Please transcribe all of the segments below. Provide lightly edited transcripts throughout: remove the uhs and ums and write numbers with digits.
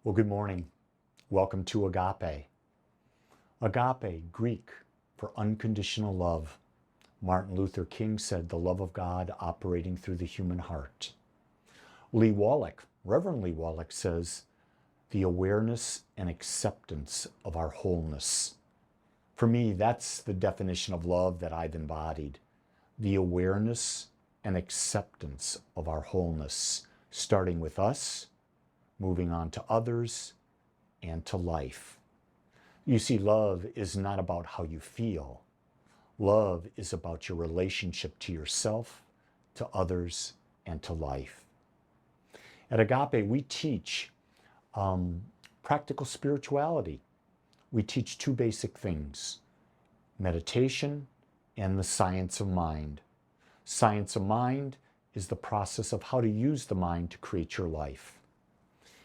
Well, good morning. Welcome to Agape. Agape, Greek for unconditional love. Martin Luther King said the love of God operating through the human heart. Reverend Lee Wallach says the awareness and acceptance of our wholeness. For me, that's the definition of love that I've embodied. The awareness and acceptance of our wholeness, starting with us, moving on to others, and to life. You see, love is not about how you feel. Love is about your relationship to yourself, to others, and to life. At Agape, we teach practical spirituality. We teach two basic things: meditation and the science of mind. Science of mind is the process of how to use the mind to create your life.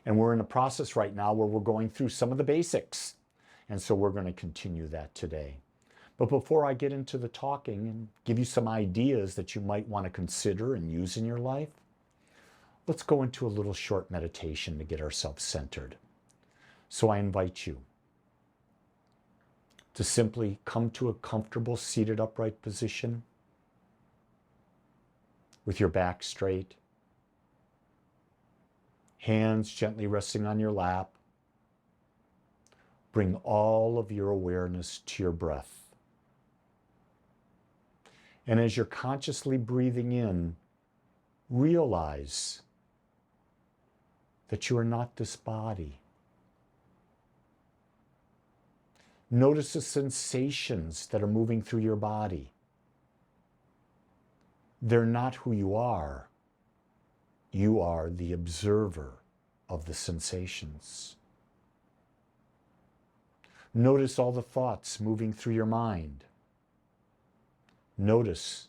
And we're in a process right now where we're going through some of the basics. And so we're going to continue that today. But before I get into the talking and give you some ideas that you might want to consider and use in your life, let's go into a little short meditation to get ourselves centered. So I invite you to simply come to a comfortable seated upright position with your back straight, hands gently resting on your lap. Bring all of your awareness to your breath. And as you're consciously breathing in, realize that you are not this body. Notice the sensations that are moving through your body. They're not who you are. You are the observer of the sensations. Notice all the thoughts moving through your mind. Notice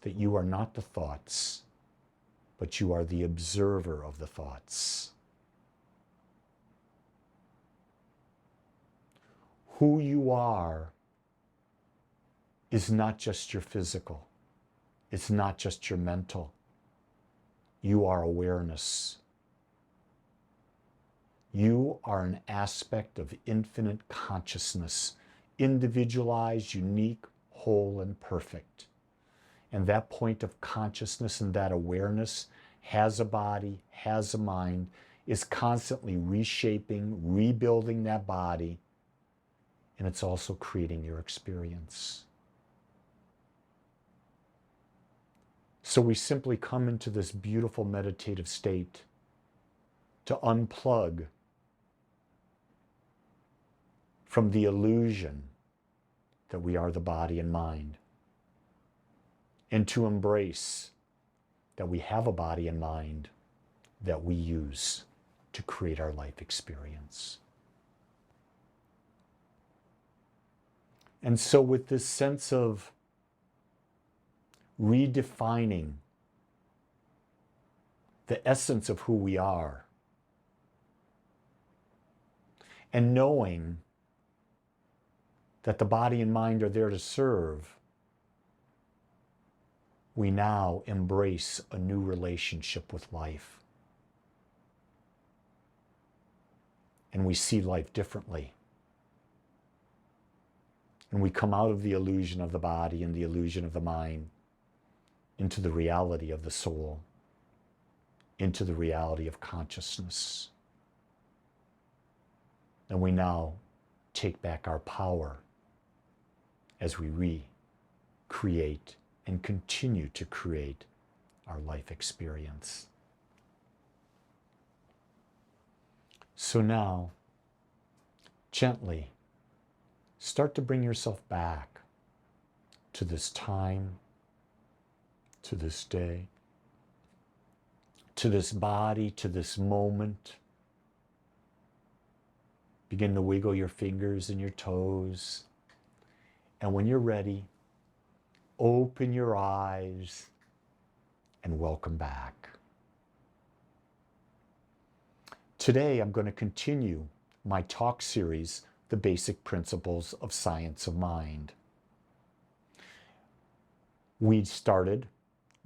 that you are not the thoughts, but you are the observer of the thoughts. Who you are is not just your physical. It's not just your mental. You are awareness. You are an aspect of infinite consciousness, individualized, unique, whole, and perfect. And that point of consciousness and that awareness has a body, has a mind, is constantly reshaping, rebuilding that body, and it's also creating your experience. So we simply come into this beautiful meditative state to unplug from the illusion that we are the body and mind, and to embrace that we have a body and mind that we use to create our life experience. And so with this sense of redefining the essence of who we are, and knowing that the body and mind are there to serve, we now embrace a new relationship with life. And we see life differently. And we come out of the illusion of the body and the illusion of the mind into the reality of the soul, into the reality of consciousness. And we now take back our power as we recreate and continue to create our life experience. So now, gently, start to bring yourself back to this time, to this day, to this body, to this moment. Begin to wiggle your fingers and your toes. And when you're ready, open your eyes and welcome back. Today, I'm going to continue my talk series, The Basic Principles of Science of Mind. We started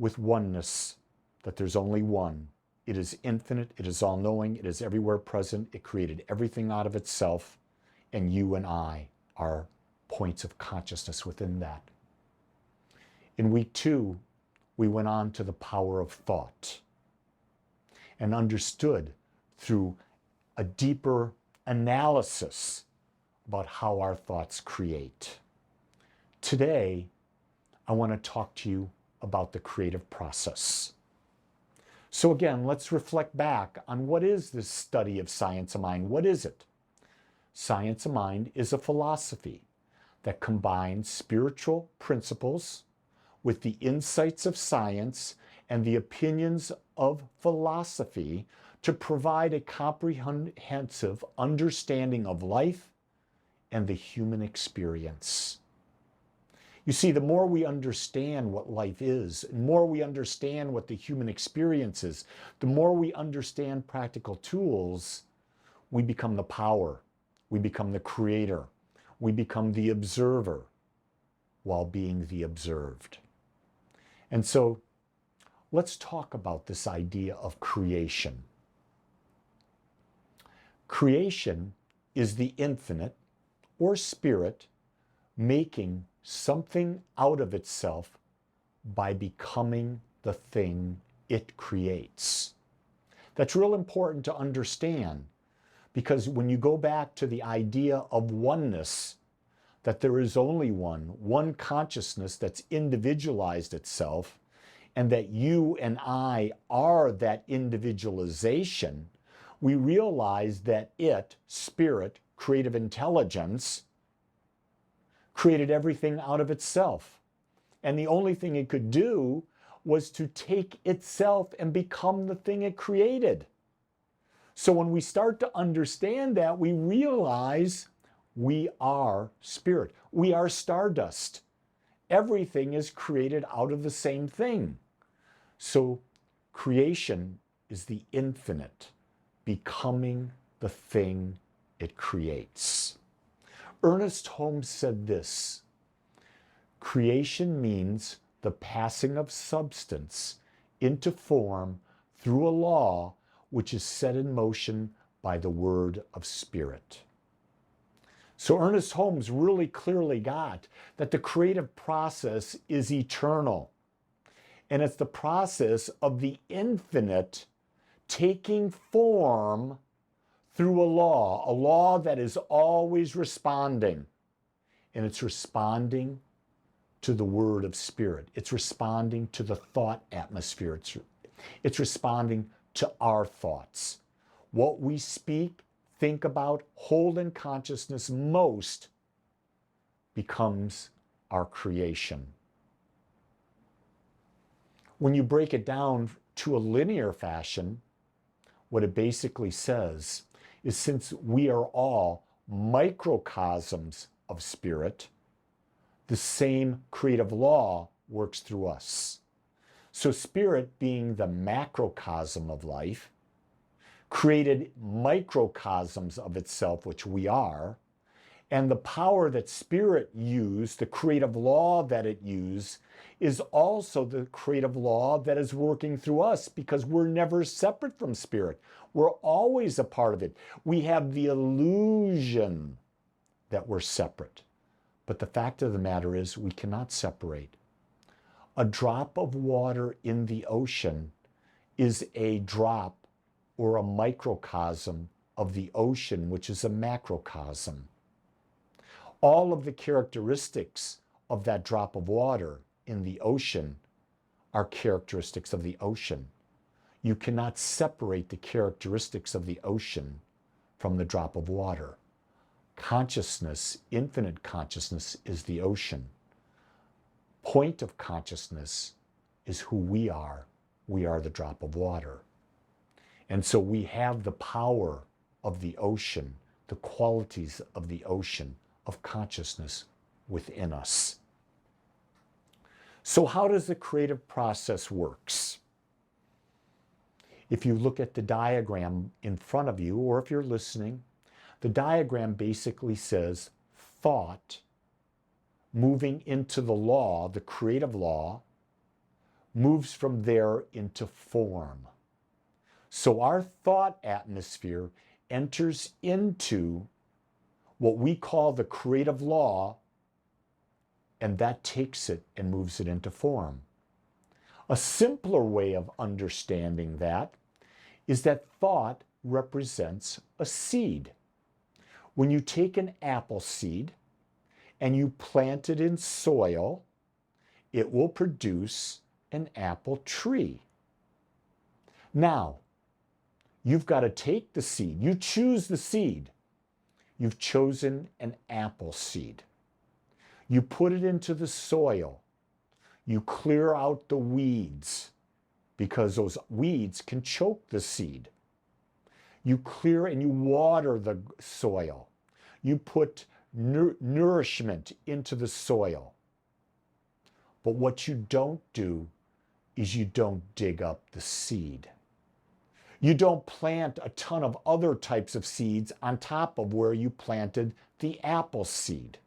with oneness, that there's only one, It is infinite. It is all-knowing. It is everywhere present. It created everything out of itself. And you and I are points of consciousness within that. In week 2, we went on to the power of thought and understood through a deeper analysis about how our thoughts create. Today, I want to talk to you about the creative process. So again, let's reflect back on what is this study of science of mind? What is it? Science of mind is a philosophy that combines spiritual principles with the insights of science and the opinions of philosophy to provide a comprehensive understanding of life and the human experience. You see, the more we understand what life is, the more we understand what the human experience is, the more we understand practical tools, we become the power, we become the creator, we become the observer while being the observed. And so let's talk about this idea of creation. Creation is the infinite or spirit making something out of itself by becoming the thing it creates. That's real important to understand, because when you go back to the idea of oneness, that there is only one consciousness that's individualized itself, and that you and I are that individualization, we realize that it, spirit, creative intelligence, created everything out of itself. And the only thing it could do was to take itself and become the thing it created. So when we start to understand that, we realize we are spirit. We are stardust. Everything is created out of the same thing. So creation is the infinite becoming the thing it creates. Ernest Holmes said this: creation means the passing of substance into form through a law which is set in motion by the word of spirit. So Ernest Holmes really clearly got that the creative process is eternal. And it's the process of the infinite taking form through a law that is always responding. And it's responding to the word of spirit. It's responding to the thought atmosphere. It's responding to our thoughts. What we speak, think about, hold in consciousness most becomes our creation. When you break it down to a linear fashion, what it basically says is, since we are all microcosms of spirit, the same creative law works through us. So spirit, being the macrocosm of life, created microcosms of itself, which we are, and the power that spirit used, the creative law that it used, is also the creative law that is working through us, because we're never separate from spirit. We're always a part of it. We have the illusion that we're separate. But the fact of the matter is, we cannot separate. A drop of water in the ocean is a drop or a microcosm of the ocean, which is a macrocosm. All of the characteristics of that drop of water in the ocean are characteristics of the ocean. You cannot separate the characteristics of the ocean from the drop of water. Consciousness, infinite consciousness, is the ocean. Point of consciousness is who we are. We are the drop of water. And so we have the power of the ocean, the qualities of the ocean, of consciousness within us. So how does the creative process works? If you look at the diagram in front of you, or if you're listening, the diagram basically says thought moving into the law, the creative law, moves from there into form. So our thought atmosphere enters into what we call the creative law, and that takes it and moves it into form. A simpler way of understanding that is that thought represents a seed. When you take an apple seed and you plant it in soil, it will produce an apple tree. Now, you've got to take the seed. You choose the seed. You've chosen an apple seed. You put it into the soil. You clear out the weeds because those weeds can choke the seed. You clear and you water the soil. You put nourishment into the soil. But what you don't do is you don't dig up the seed. You don't plant a ton of other types of seeds on top of where you planted the apple seed.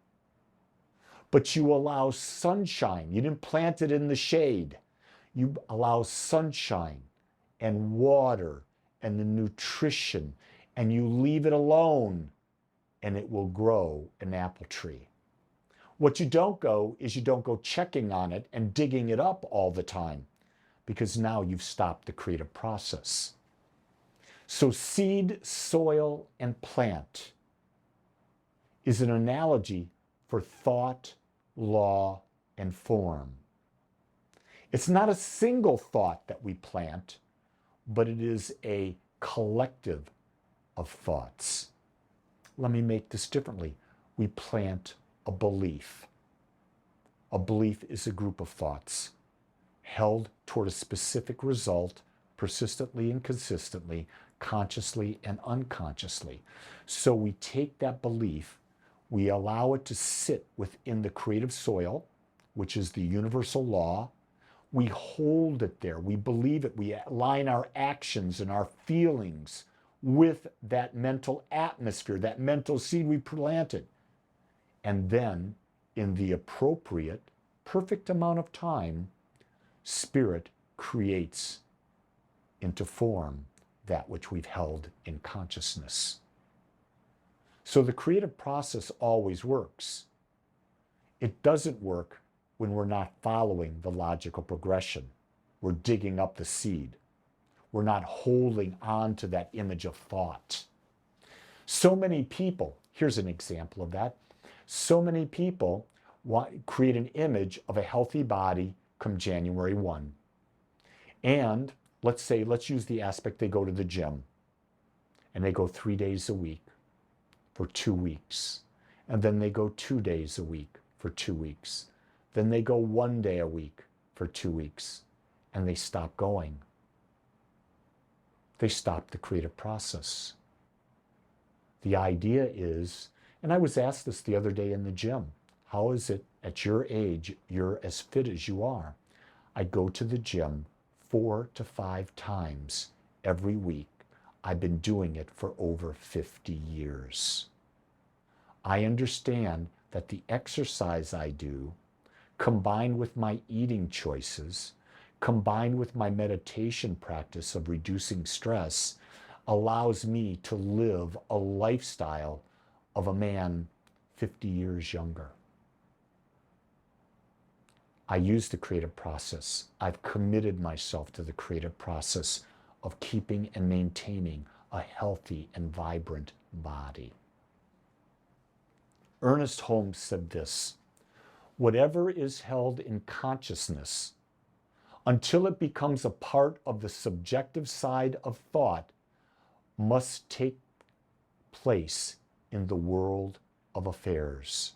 But you allow sunshine. You didn't plant it in the shade. You allow sunshine and water and the nutrition, and you leave it alone, and it will grow an apple tree. What you don't go is you don't go checking on it and digging it up all the time, because now you've stopped the creative process. So seed, soil, and plant is an analogy for thought, law, and form. It's not a single thought that we plant, but it is a collective of thoughts. Let me make this differently. We plant a belief. A belief is a group of thoughts held toward a specific result persistently and consistently, consciously and unconsciously. So we take that belief, we allow it to sit within the creative soil, which is the universal law. We hold it there. We believe it. We align our actions and our feelings with that mental atmosphere, that mental seed we planted. And then, in the appropriate, perfect amount of time, Spirit creates into form that which we've held in consciousness. So the creative process always works. It doesn't work when we're not following the logical progression. We're digging up the seed. We're not holding on to that image of thought. So many people, here's an example of that. So many people create an image of a healthy body come January 1. And let's use the aspect they go to the gym. And they go 3 days a week for 2 weeks. And then they go 2 days a week for 2 weeks. Then they go 1 day a week for 2 weeks. And they stop going. They stop the creative process. The idea is, and I was asked this the other day in the gym, how is it at your age, you're as fit as you are? I go to the gym 4 to 5 times every week. I've been doing it for over 50 years. I understand that the exercise I do, combined with my eating choices, combined with my meditation practice of reducing stress, allows me to live a lifestyle of a man 50 years younger. I use the creative process. I've committed myself to the creative process of keeping and maintaining a healthy and vibrant body. Ernest Holmes said this: whatever is held in consciousness, until it becomes a part of the subjective side of thought, must take place in the world of affairs.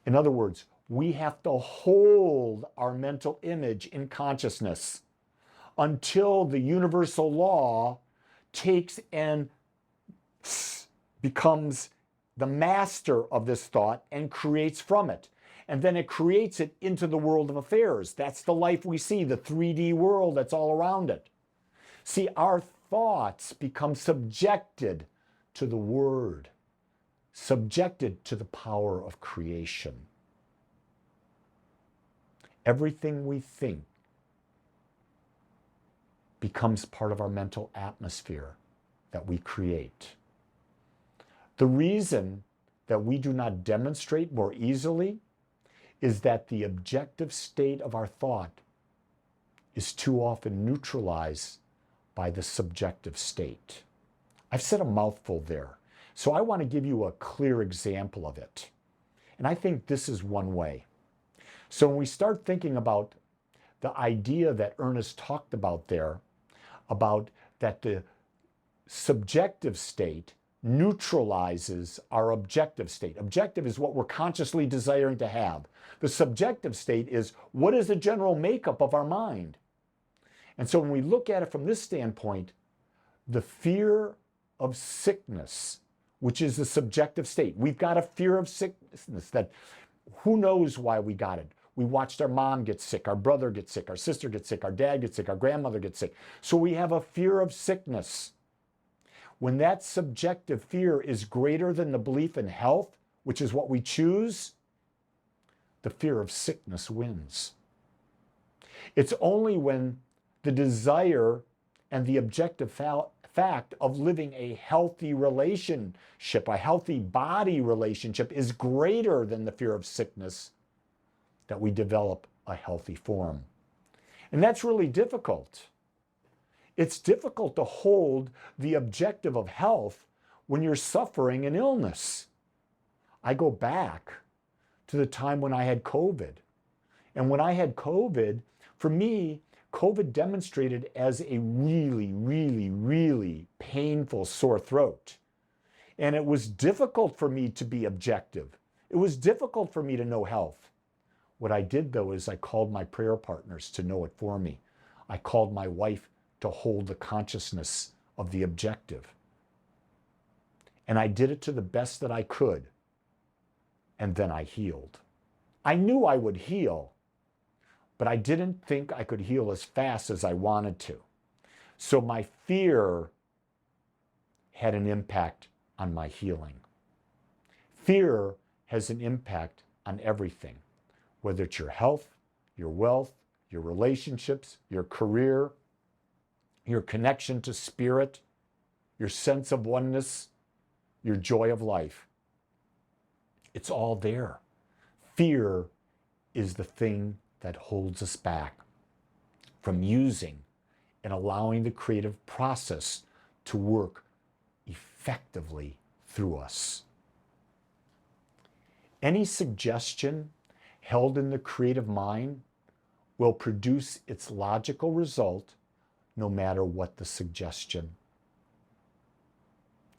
In other words, we have to hold our mental image in consciousness until the universal law takes and becomes the master of this thought and creates from it. And then it creates it into the world of affairs. That's the life we see, the 3D world that's all around it. See, our thoughts become subjected to the word, subjected to the power of creation. Everything we think becomes part of our mental atmosphere that we create. The reason that we do not demonstrate more easily is that the objective state of our thought is too often neutralized by the subjective state. I've said a mouthful there, so I want to give you a clear example of it. And I think this is one way. So when we start thinking about the idea that Ernest talked about there, about that the subjective state neutralizes our objective state. Objective is what we're consciously desiring to have. The subjective state is what is the general makeup of our mind. And so when we look at it from this standpoint, the fear of sickness, which is the subjective state. We've got a fear of sickness that who knows why we got it. We watched our mom get sick, our brother get sick, our sister get sick, our dad get sick, our grandmother get sick. So we have a fear of sickness. When that subjective fear is greater than the belief in health, which is what we choose, the fear of sickness wins. It's only when the desire and the objective fact of living a healthy relationship, a healthy body relationship, is greater than the fear of sickness that we develop a healthy form. And that's really difficult. It's difficult to hold the objective of health when you're suffering an illness. I go back to the time when I had COVID. And when I had COVID, for me, COVID demonstrated as a really, really, really painful sore throat. And it was difficult for me to be objective. It was difficult for me to know health. What I did, though, is I called my prayer partners to know it for me. I called my wife to hold the consciousness of the objective. And I did it to the best that I could. And then I healed. I knew I would heal, but I didn't think I could heal as fast as I wanted to. So my fear had an impact on my healing. Fear has an impact on everything, whether it's your health, your wealth, your relationships, your career, your connection to spirit, your sense of oneness, your joy of life. It's all there. Fear is the thing that holds us back from using and allowing the creative process to work effectively through us. Any suggestion held in the creative mind will produce its logical result no matter what the suggestion.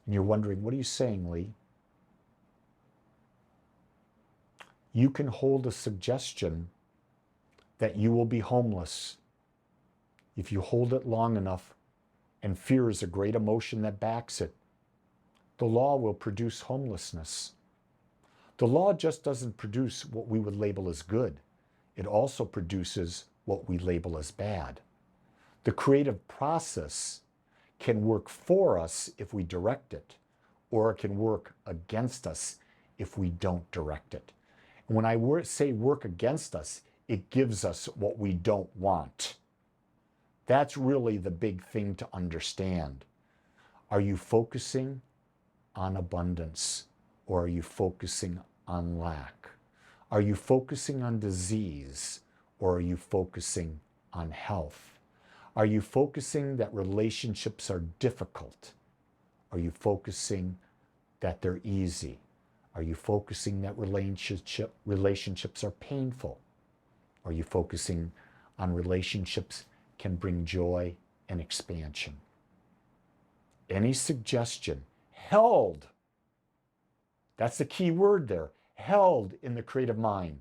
And you're wondering, what are you saying, Lee? You can hold a suggestion that you will be homeless. If you hold it long enough, and fear is a great emotion that backs it, the law will produce homelessness. The law just doesn't produce what we would label as good. It also produces what we label as bad. The creative process can work for us if we direct it, or it can work against us if we don't direct it. And when I say work against us, it gives us what we don't want. That's really the big thing to understand. Are you focusing on abundance, or are you focusing on lack? Are you focusing on disease, or are you focusing on health? Are you focusing that relationships are difficult? Are you focusing that they're easy? Are you focusing that relationships are painful? Are you focusing on relationships can bring joy and expansion? Any suggestion held, that's the key word there, held in the creative mind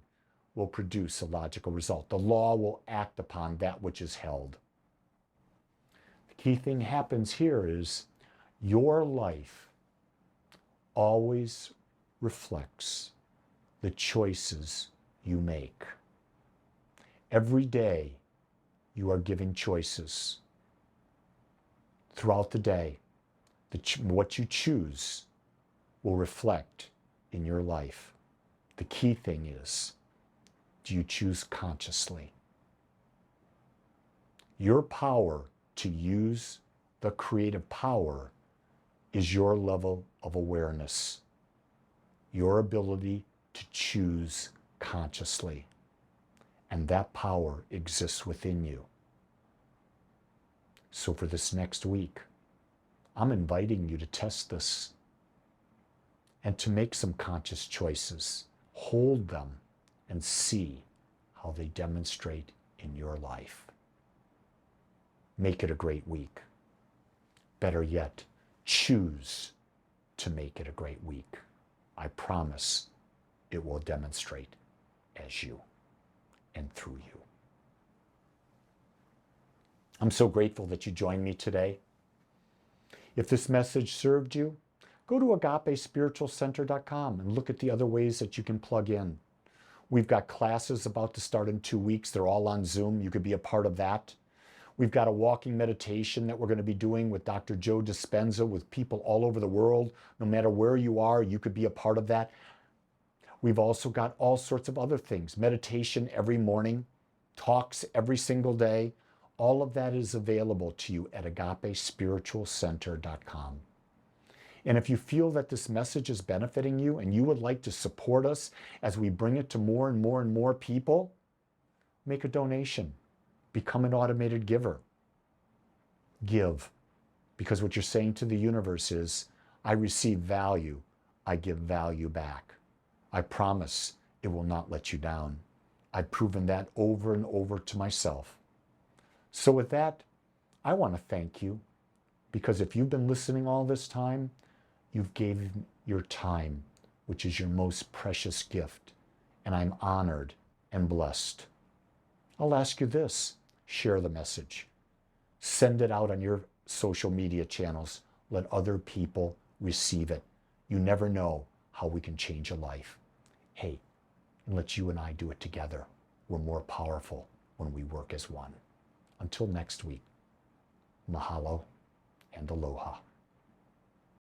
will produce a logical result. The law will act upon that which is held. The key thing happens here is your life always reflects the choices you make. Every day you are giving choices. Throughout the day, what you choose will reflect in your life. The key thing is, do you choose consciously? Your power to use the creative power is your level of awareness, your ability to choose consciously. And that power exists within you. So for this next week, I'm inviting you to test this and to make some conscious choices. Hold them and see how they demonstrate in your life. Make it a great week. Better yet, choose to make it a great week. I promise it will demonstrate as you and through you. I'm so grateful that you joined me today. If this message served you, go to agapespiritualcenter.com and look at the other ways that you can plug in. We've got classes about to start in 2 weeks. They're all on Zoom. You could be a part of that. We've got a walking meditation that we're going to be doing with Dr. Joe Dispenza with people all over the world. No matter where you are, you could be a part of that. We've also got all sorts of other things. Meditation every morning, talks every single day. All of that is available to you at agapespiritualcenter.com. And if you feel that this message is benefiting you and you would like to support us as we bring it to more and more and more people, make a donation. Become an automated giver. Give. Because what you're saying to the universe is, I receive value, I give value back. I promise it will not let you down. I've proven that over and over to myself. So with that, I want to thank you, because if you've been listening all this time, you've given your time, which is your most precious gift, and I'm honored and blessed. I'll ask you this, share the message. Send it out on your social media channels. Let other people receive it. You never know how we can change a life. Hey, and let you and I do it together. We're more powerful when we work as one. Until next week, mahalo and aloha.